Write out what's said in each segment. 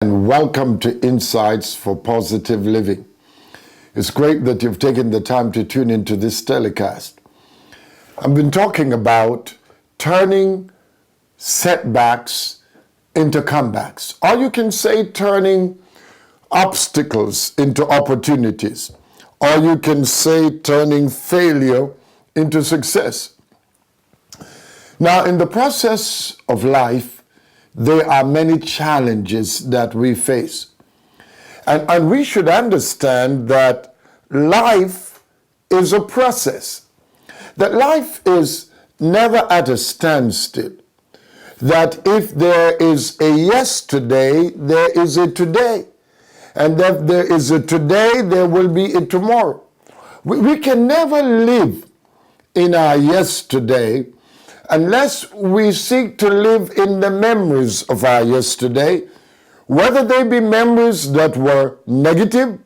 And welcome to Insights for Positive Living. It's great that you've taken the time to tune into this telecast. I've been talking about turning setbacks into comebacks, or you can say turning obstacles into opportunities, or you can say turning failure into success. Now, in the process of life, there are many challenges that we face. And we should understand that life is a process, that life is never at a standstill, that if there is a yesterday, there is a today, and that there is a today, there will be a tomorrow. We can never live in our yesterday unless we seek to live in the memories of our yesterday, whether they be memories that were negative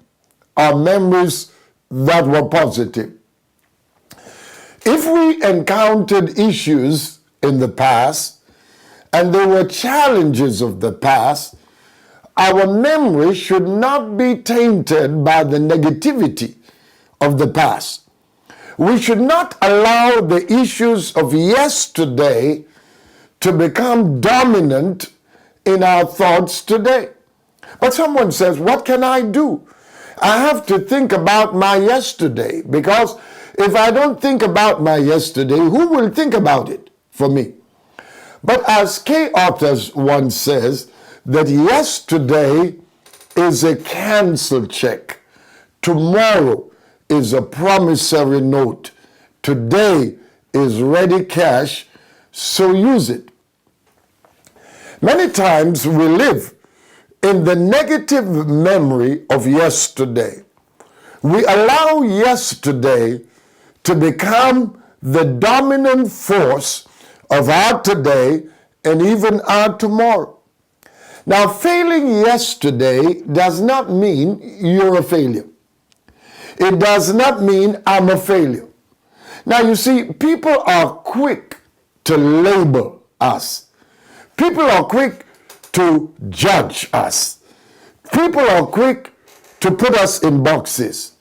or memories that were positive. If we encountered issues in the past and there were challenges of the past, our memory should not be tainted by the negativity of the past. We should not allow the issues of yesterday to become dominant in our thoughts today. But someone says, what can I do? I have to think about my yesterday, because if I don't think about my yesterday, who will think about it for me? But as K. Authors once says, that yesterday is a cancel check. Tomorrow is a promissory note. Today is ready cash, so use it. Many times we live in the negative memory of yesterday. We allow yesterday to become the dominant force of our today and even our tomorrow. Now, failing yesterday does not mean you're a failure. It does not mean I'm a failure. Now, you see, people are quick to label us. People are quick to judge us. People are quick to put us in boxes.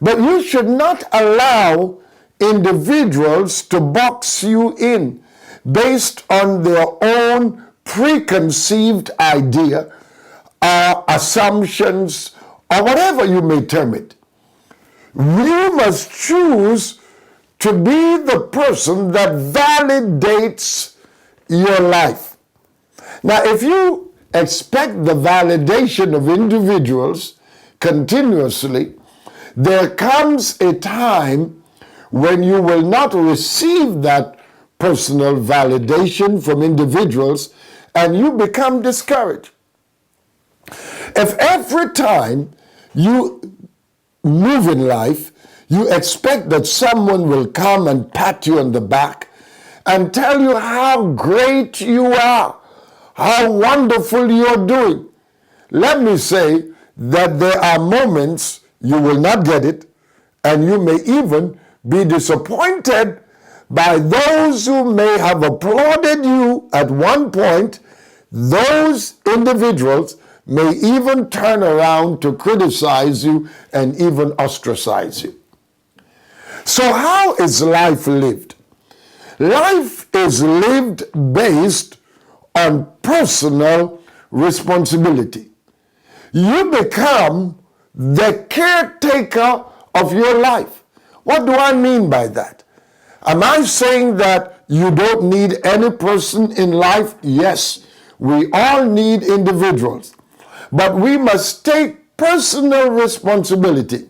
But you should not allow individuals to box you in based on their own preconceived idea, assumptions, or whatever you may term it. You must choose to be the person that validates your life. Now, if you expect the validation of individuals continuously, there comes a time when you will not receive that personal validation from individuals and you become discouraged. If every time you move in life, you expect that someone will come and pat you on the back and tell you how great you are, how wonderful you're doing. Let me say that there are moments you will not get it, and you may even be disappointed by those who may have applauded you at one point. Those individuals may even turn around to criticize you and even ostracize you. So how is life lived? Life is lived based on personal responsibility. You become the caretaker of your life. What do I mean by that? Am I saying that you don't need any person in life? Yes, we all need individuals. But we must take personal responsibility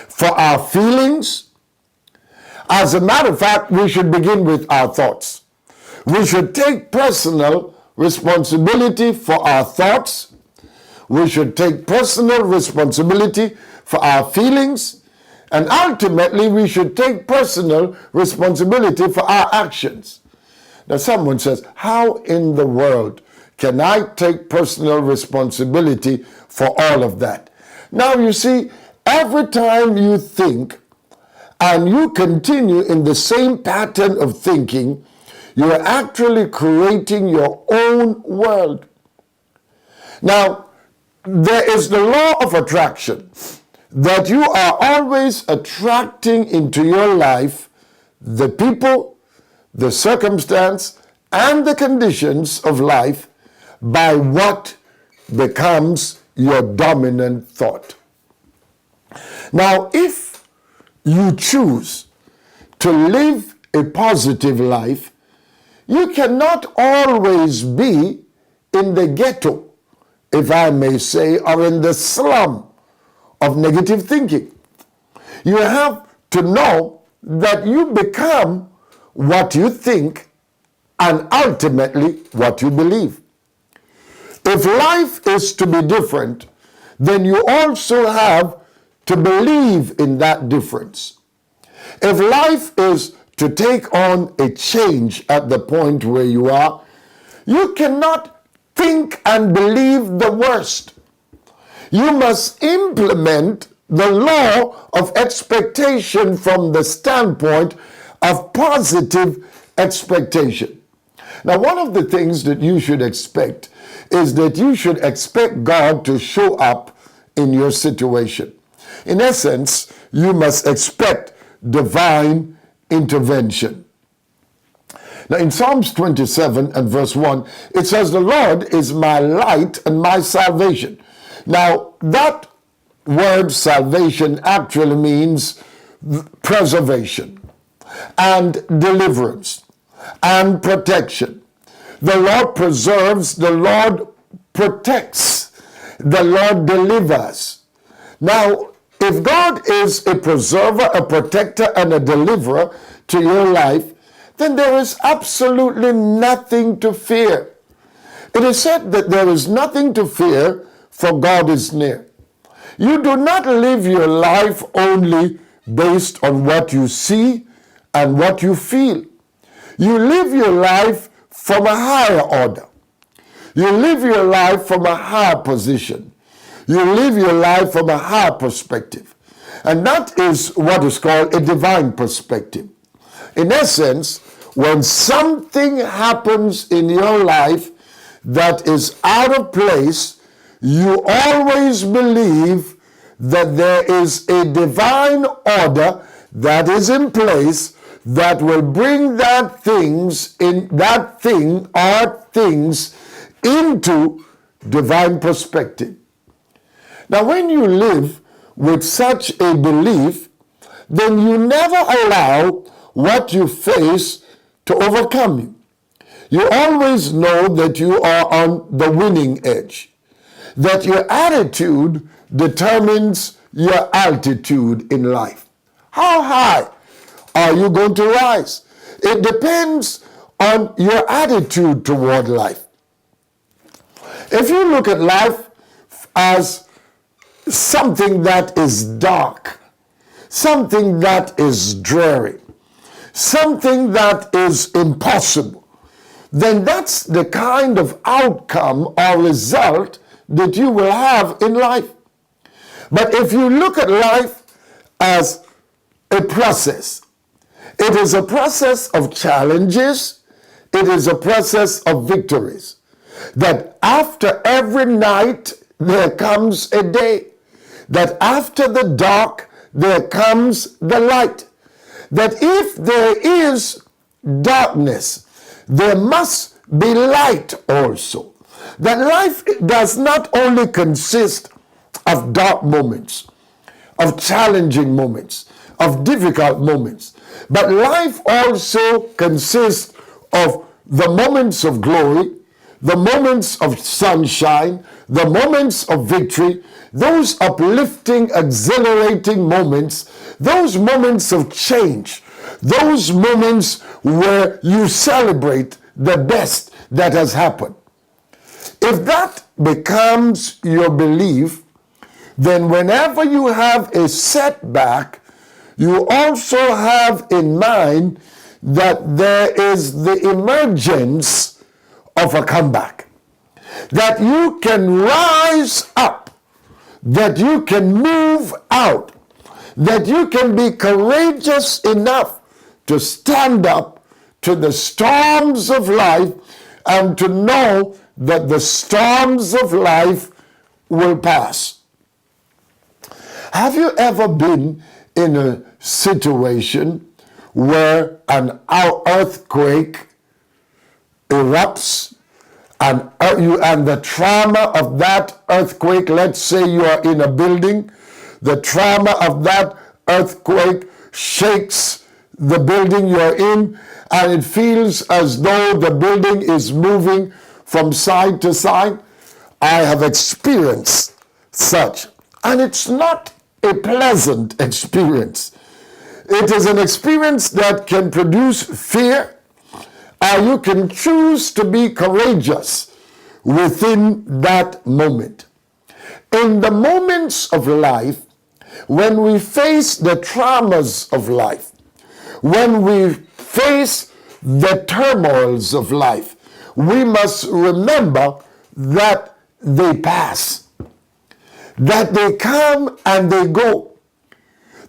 for our feelings. As a matter of fact, we should begin with our thoughts. We should take personal responsibility for our thoughts. We should take personal responsibility for our feelings. And ultimately, we should take personal responsibility for our actions. Now, someone says, how in the world can I take personal responsibility for all of that? Now, you see, every time you think and you continue in the same pattern of thinking, you're actually creating your own world. Now, there is the law of attraction, that you are always attracting into your life the people, the circumstance, and the conditions of life by what becomes your dominant thought. Now, if you choose to live a positive life, you cannot always be in the ghetto, if I may say, or in the slum of negative thinking. You have to know that you become what you think and ultimately what you believe. If life is to be different, then you also have to believe in that difference. If life is to take on a change at the point where you are, you cannot think and believe the worst. You must implement the law of expectation from the standpoint of positive expectation. Now, one of the things that you should expect is that you should expect God to show up in your situation. In essence, you must expect divine intervention. Now, in Psalms 27 and verse 1, it says, "The Lord is my light and my salvation." Now, that word salvation actually means preservation and deliverance and protection. The Lord preserves, the Lord protects, the Lord delivers. Now, if God is a preserver, a protector, and a deliverer to your life, then there is absolutely nothing to fear. It is said that there is nothing to fear, for God is near. You do not live your life only based on what you see and what you feel. You live your life from a higher order. You live your life from a higher position. You live your life from a higher perspective. And that is what is called a divine perspective. In essence, when something happens in your life that is out of place, you always believe that there is a divine order that is in place that will bring that thing or things into divine perspective. Now, when you live with such a belief, then you never allow what you face to overcome you. You always know that you are on the winning edge, that your attitude determines your altitude in life. How high are you going to rise? It depends on your attitude toward life. If you look at life as something that is dark, something that is dreary, something that is impossible, then that's the kind of outcome or result that you will have in life. But if you look at life as a process, it is a process of challenges, it is a process of victories, that after every night there comes a day, that after the dark there comes the light, that if there is darkness, there must be light also. That life does not only consist of dark moments, of challenging moments, of difficult moments, but life also consists of the moments of glory, the moments of sunshine, the moments of victory, those uplifting, exhilarating moments, those moments of change, those moments where you celebrate the best that has happened. If that becomes your belief, then whenever you have a setback, you also have in mind that there is the emergence of a comeback, that you can rise up, that you can move out, that you can be courageous enough to stand up to the storms of life and to know that the storms of life will pass. Have you ever been in a situation where an earthquake erupts and the trauma of that earthquake, let's say you are in a building, the trauma of that earthquake shakes the building you're in, and it feels as though the building is moving from side to side? I have experienced such, and it's not a pleasant experience. It is an experience that can produce fear, or you can choose to be courageous within that moment. In the moments of life, when we face the traumas of life, when we face the turmoils of life, we must remember that they pass, that they come and they go,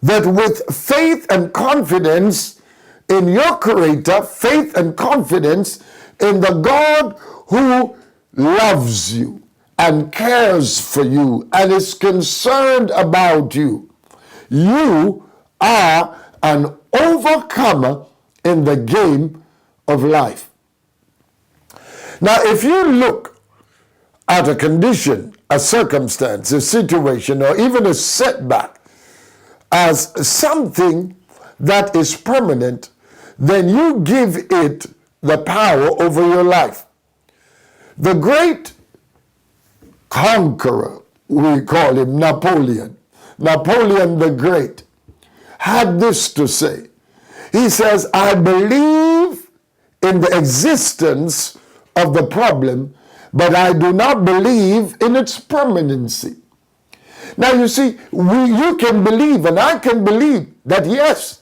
that with faith and confidence in your Creator, faith and confidence in the God who loves you and cares for you and is concerned about you, you are an overcomer in the game of life. Now, if you look at a condition, a circumstance, a situation, or even a setback as something that is permanent, then you give it the power over your life. The great conqueror, we call him Napoleon the Great, had this to say. He says, I believe in the existence of the problem, but I do not believe in its permanency. Now you see, you can believe and I can believe that yes,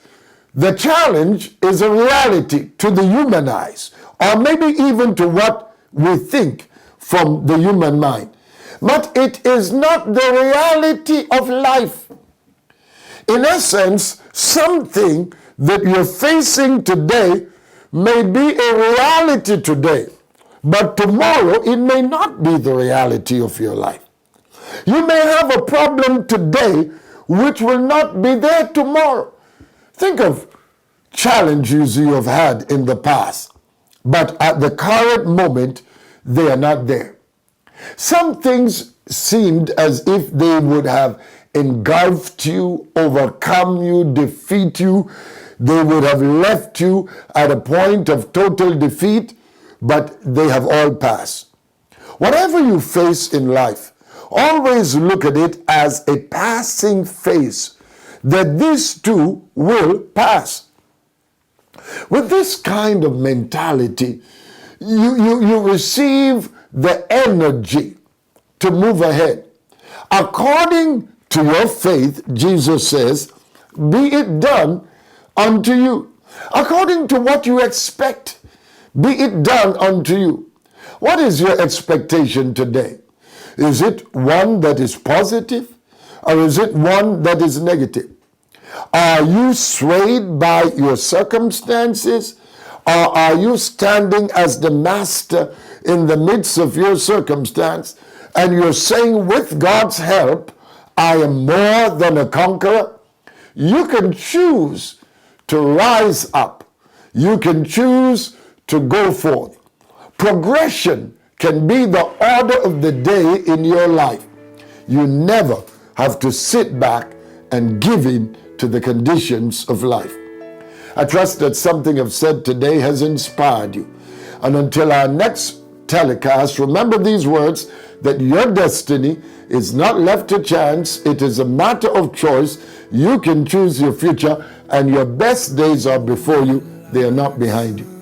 the challenge is a reality to the human eyes, or maybe even to what we think from the human mind. But it is not the reality of life. In essence, something that you're facing today may be a reality today, but tomorrow it may not be the reality of your life. You may have a problem today which will not be there tomorrow. Think of challenges you have had in the past, but at the current moment, they are not there. Some things seemed as if they would have engulfed you, overcome you, defeat you. They would have left you at a point of total defeat, but they have all passed. Whatever you face in life, always look at it as a passing phase, that this too will pass. With this kind of mentality, you receive the energy to move ahead. According to your faith, Jesus says, be it done unto you. According to what you expect, be it done unto you. What is your expectation today? Is it one that is positive, or is it one that is negative? Are you swayed by your circumstances, or are you standing as the master in the midst of your circumstance, and you're saying, with God's help, I am more than a conqueror? You can choose to rise up. You can choose to go forth. Progression can be the order of the day in your life. You never have to sit back and give in to the conditions of life. I trust that something I've said today has inspired you. And until our next telecast, remember these words, that your destiny is not left to chance. It is a matter of choice. You can choose your future, and your best days are before you. They are not behind you.